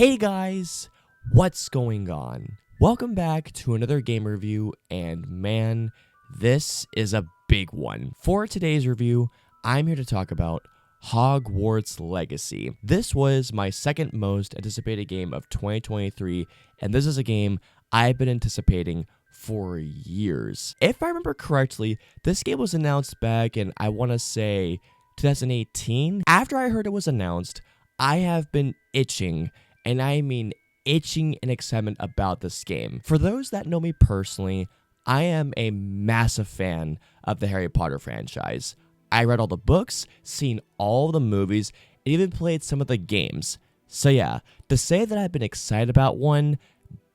Hey guys, what's going on? Welcome back to another game review, and man, this is a big one. For today's review, I'm here to talk about Hogwarts Legacy. This was my second most anticipated game of 2023, and this is a game I've been anticipating for years. If I remember correctly, this game was announced back in, I want to say, 2018. After I heard it was announced, I have been itching, and I mean itching in excitement about this game. For those that know me personally, I am a massive fan of the Harry Potter franchise. I read all the books, seen all the movies, and even played some of the games. So yeah, to say that I've been excited about one,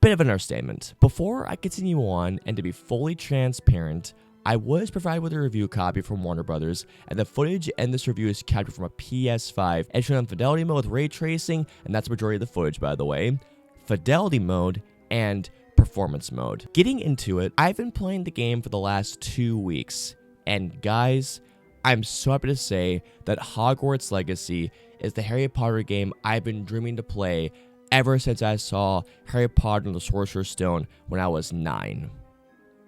bit of an understatement. Before I continue on, and to be fully transparent, I was provided with a review copy from Warner Brothers, and the footage in this review is captured from a PS5 and shown on fidelity mode with ray tracing, and that's the majority of the footage, by the way, fidelity mode, and performance mode. Getting into it, I've been playing the game for the last 2 weeks, and guys, I'm so happy to say that Hogwarts Legacy is the Harry Potter game I've been dreaming to play ever since I saw Harry Potter and the Sorcerer's Stone when I was 9.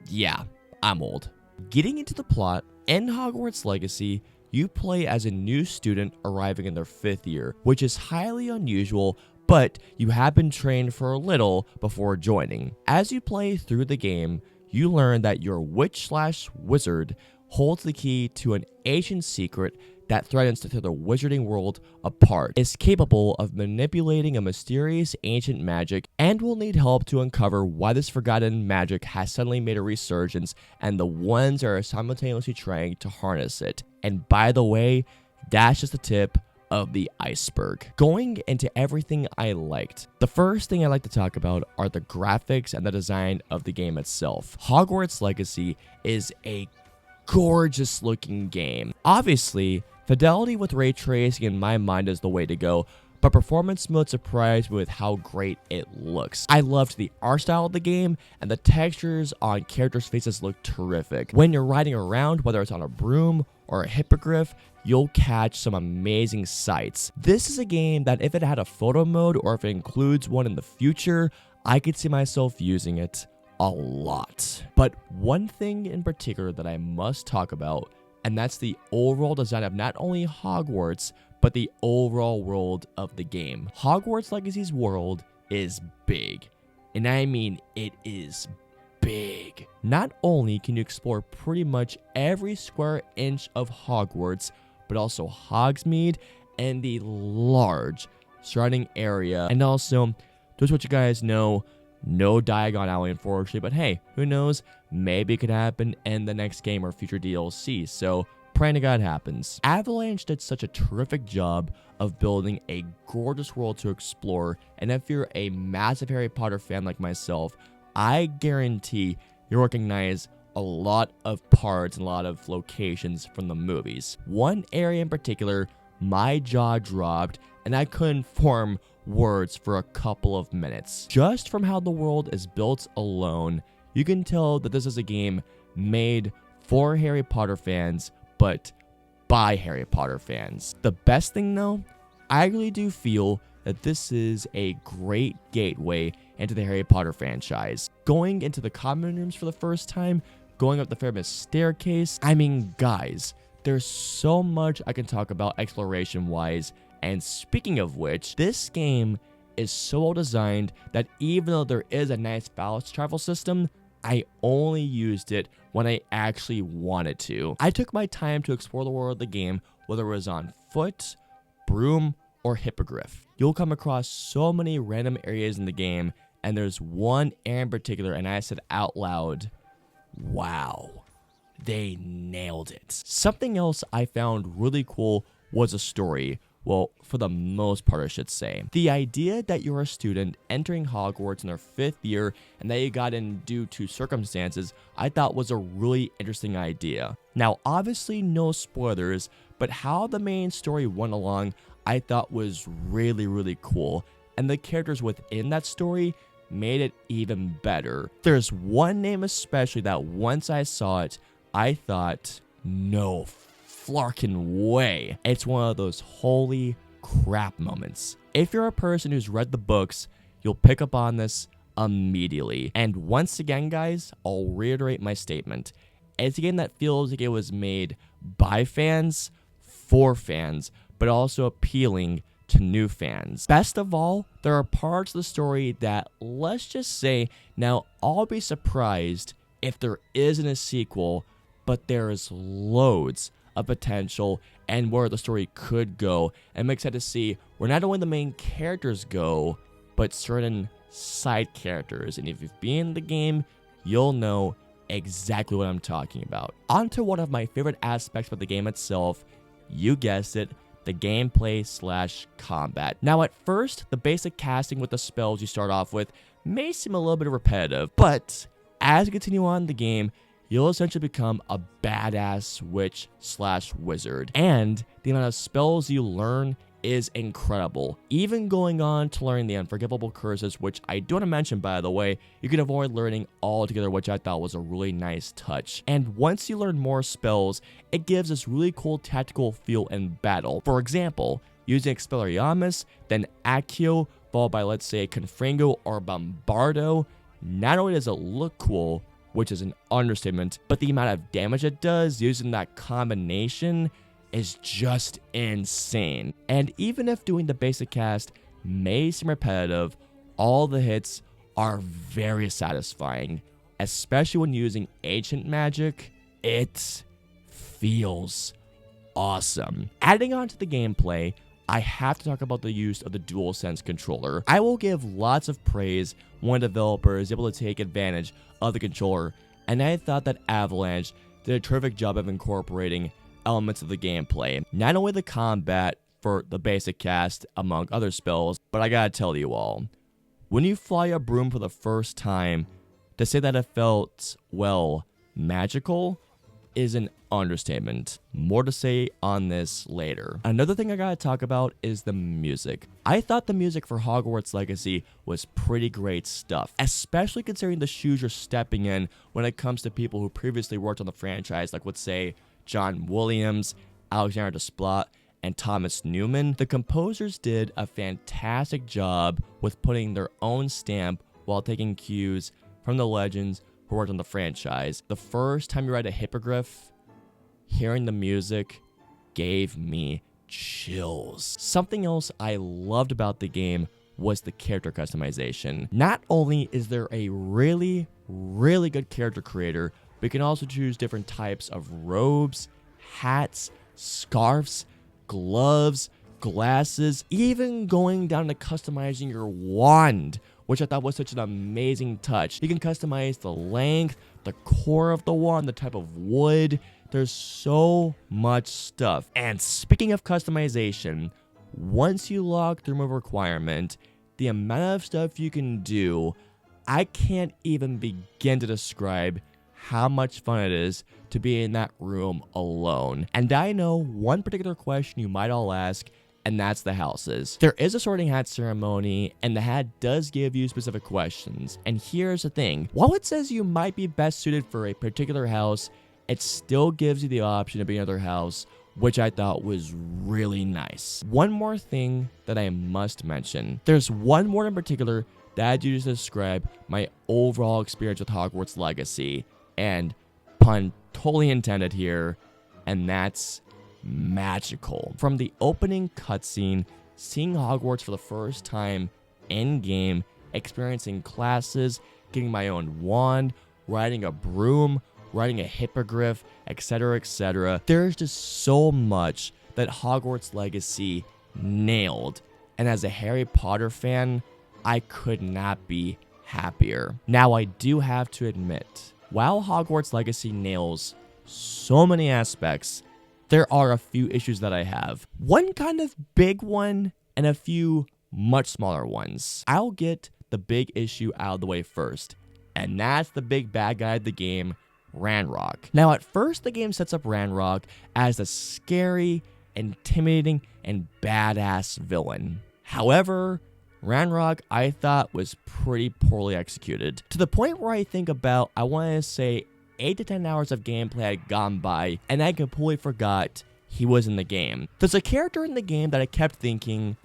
Yeah, I'm old. Getting into the plot, in Hogwarts Legacy, you play as a new student arriving in their 5th year, which is highly unusual, but you have been trained for a little before joining. As you play through the game, you learn that your witch/wizard holds the key to an ancient secret that threatens to tear the wizarding world apart, is capable of manipulating a mysterious ancient magic, and will need help to uncover why this forgotten magic has suddenly made a resurgence and the ones that are simultaneously trying to harness it. And by the way, that's just the tip of the iceberg. Going into everything I liked, the first thing I like to talk about are the graphics and the design of the game itself. Hogwarts Legacy is a gorgeous looking game. Obviously, fidelity with ray tracing in my mind is the way to go, but performance mode surprised me with how great it looks. I loved the art style of the game, and the textures on characters' faces look terrific. When you're riding around, whether it's on a broom or a hippogriff, you'll catch some amazing sights. This is a game that if it had a photo mode or if it includes one in the future, I could see myself using it a lot. But one thing in particular that I must talk about, and that's the overall design of not only Hogwarts, but the overall world of the game. Hogwarts Legacy's world is big, and I mean it is big. Not only can you explore pretty much every square inch of Hogwarts, but also Hogsmeade and the large surrounding area. And also, just what you guys know, no Diagon Alley, unfortunately, but hey, who knows? Maybe it could happen in the next game or future DLC, so praying to God happens. Avalanche did such a terrific job of building a gorgeous world to explore, and if you're a massive Harry Potter fan like myself, I guarantee you'll recognize a lot of parts and a lot of locations from the movies. One area in particular, my jaw dropped, and I couldn't form words for a couple of minutes. Just from how the world is built alone, you can tell that this is a game made for Harry Potter fans, but by Harry Potter fans. The best thing though, I really do feel that this is a great gateway into the Harry Potter franchise. Going into the common rooms for the first time, going up the famous staircase, I mean guys, there's so much I can talk about exploration wise. And speaking of which, this game is so well designed that even though there is a nice fast travel system, I only used it when I actually wanted to. I took my time to explore the world of the game, whether it was on foot, broom, or hippogriff. You'll come across so many random areas in the game, and there's one area in particular, and I said out loud, wow, they nailed it. Something else I found really cool was a story. Well, for the most part, I should say. The idea that you're a student entering Hogwarts in their 5th year and that you got in due to circumstances, I thought was a really interesting idea. Now, obviously no spoilers, but how the main story went along, I thought was really, really cool. And the characters within that story made it even better. There's one name especially that once I saw it, I thought, no flarkin' way. It's one of those holy crap moments. If you're a person who's read the books, you'll pick up on this immediately. And once again, guys, I'll reiterate my statement. It's a game that feels like it was made by fans, for fans, but also appealing to new fans. Best of all, there are parts of the story that, let's just say, now I'll be surprised if there isn't a sequel, but there is loads of potential and where the story could go. And I'm excited to see where not only the main characters go, but certain side characters. And if you've been in the game, you'll know exactly what I'm talking about. On to one of my favorite aspects of the game itself, you guessed it, the gameplay / combat. Now at first, the basic casting with the spells you start off with may seem a little bit repetitive, but as you continue on in the game, you'll essentially become a badass witch / wizard. And the amount of spells you learn is incredible. Even going on to learning the unforgivable curses, which I do want to mention, by the way, you can avoid learning altogether, which I thought was a really nice touch. And once you learn more spells, it gives this really cool tactical feel in battle. For example, using Expelliarmus, then Accio, followed by, let's say, Confringo or Bombardo, not only does it look cool, which is an understatement, but the amount of damage it does using that combination is just insane. And even if doing the basic cast may seem repetitive, all the hits are very satisfying, especially when using ancient magic. It feels awesome. Adding on to the gameplay, I have to talk about the use of the DualSense controller. I will give lots of praise when a developer is able to take advantage of the controller, and I thought that Avalanche did a terrific job of incorporating elements of the gameplay. Not only the combat for the basic cast, among other spells, but I gotta tell you all, when you fly a broom for the first time, to say that it felt, well, magical is an understatement. More to say on this later. Another thing I gotta talk about is the music. I thought the music for Hogwarts Legacy was pretty great stuff, especially considering the shoes you're stepping in when it comes to people who previously worked on the franchise, like let's say John Williams, Alexander Desplat, and Thomas Newman. The composers did a fantastic job with putting their own stamp while taking cues from the legends who worked on the franchise. The first time you read a hippogriff, hearing the music gave me chills. Something else I loved about the game was the character customization. Not only is there a really good character creator, but you can also choose different types of robes, hats, scarves, gloves, glasses, even going down to customizing your wand, which I thought was such an amazing touch. You can customize the length, the core of the wand, the type of wood. There's so much stuff. And speaking of customization, once you log through a requirement, the amount of stuff you can do, I can't even begin to describe how much fun it is to be in that room alone. And I know one particular question you might all ask, and that's the houses. There is a sorting hat ceremony, and the hat does give you specific questions. And here's the thing, while it says you might be best suited for a particular house, it still gives you the option to be another house, which I thought was really nice. One more thing that I must mention. There's one word in particular that I'd use to describe my overall experience with Hogwarts Legacy, and pun totally intended here, and that's magical. From the opening cutscene, seeing Hogwarts for the first time in-game, experiencing classes, getting my own wand, riding a broom, riding a hippogriff, etc., there's just so much that Hogwarts Legacy nailed, and as a Harry Potter fan, I could not be happier. Now, I do have to admit, while Hogwarts Legacy nails so many aspects, there are a few issues that I have. One kind of big one, and a few much smaller ones. I'll get the big issue out of the way first, and that's the big bad guy of the game, Ranrock. Now, at first, the game sets up Ranrock as a scary, intimidating, and badass villain. However, Ranrock, I thought, was pretty poorly executed, to the point where I want to say 8 to 10 hours of gameplay had gone by, and I completely forgot he was in the game. There's a character in the game that I kept thinking,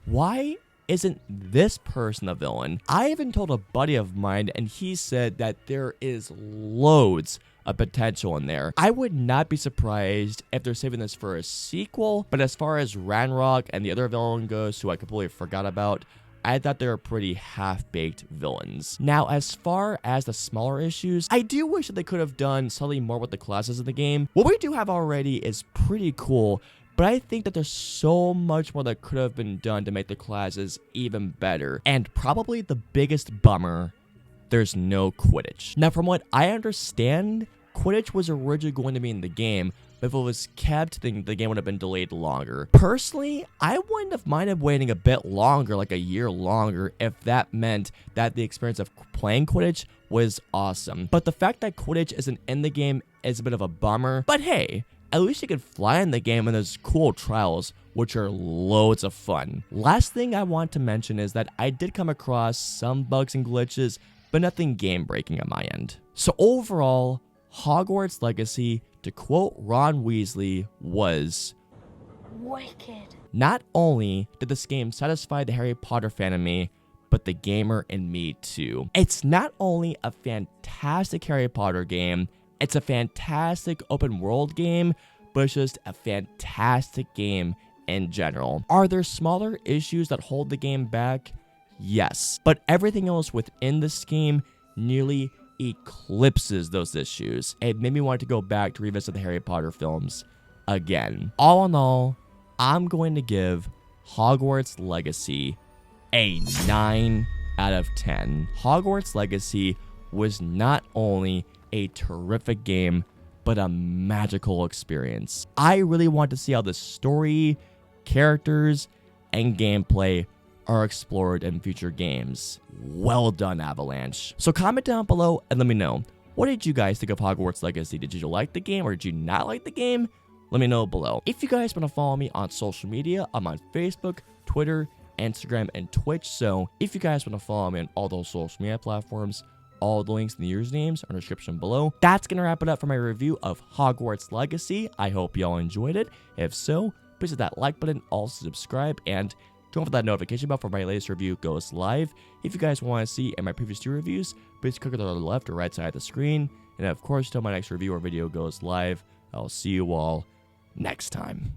why isn't this person a villain? I even told a buddy of mine, and he said that there is loads of potential in there. I would not be surprised if they're saving this for a sequel, but as far as Ranrock and the other villain goes, who I completely forgot about, I thought they were pretty half-baked villains. Now, as far as the smaller issues, I do wish that they could have done slightly more with the classes in the game. What we do have already is pretty cool, but I think that there's so much more that could have been done to make the classes even better. And probably the biggest bummer, there's no Quidditch. Now, from what I understand, Quidditch was originally going to be in the game, but if it was kept, then the game would have been delayed longer. Personally, I wouldn't have minded waiting a bit longer, like a year longer, if that meant that the experience of playing Quidditch was awesome. But the fact that Quidditch isn't in the game is a bit of a bummer. But hey, at least you can fly in the game, and there's cool trials, which are loads of fun. Last thing I want to mention is that I did come across some bugs and glitches, but nothing game-breaking on my end. So overall, Hogwarts Legacy, to quote Ron Weasley, was wicked. Not only did this game satisfy the Harry Potter fan in me, but the gamer in me too. It's not only a fantastic Harry Potter game, it's a fantastic open world game, but it's just a fantastic game in general. Are there smaller issues that hold the game back? Yes, but everything else within this game nearly eclipses those issues. It made me want to go back to revisit the Harry Potter films again. All in all, I'm going to give Hogwarts Legacy a 9 out of 10. Hogwarts Legacy was not only a terrific game, but a magical experience. I really want to see how the story, characters, and gameplay are explored in future games. Well done, Avalanche. So comment down below and let me know, what did you guys think of Hogwarts Legacy? Did you like the game or did you not like the game? Let me know below. If you guys want to follow me on social media, I'm on Facebook, Twitter, Instagram, and Twitch. So if you guys want to follow me on all those social media platforms, all the links and the usernames are in the description below. That's going to wrap it up for my review of Hogwarts Legacy. I hope y'all enjoyed it. If so, please hit that like button, also subscribe, and don't forget that notification bell for my latest review goes live. If you guys want to see my previous 2 reviews, please click on the left or right side of the screen. And of course, until my next review or video goes live, I'll see you all next time.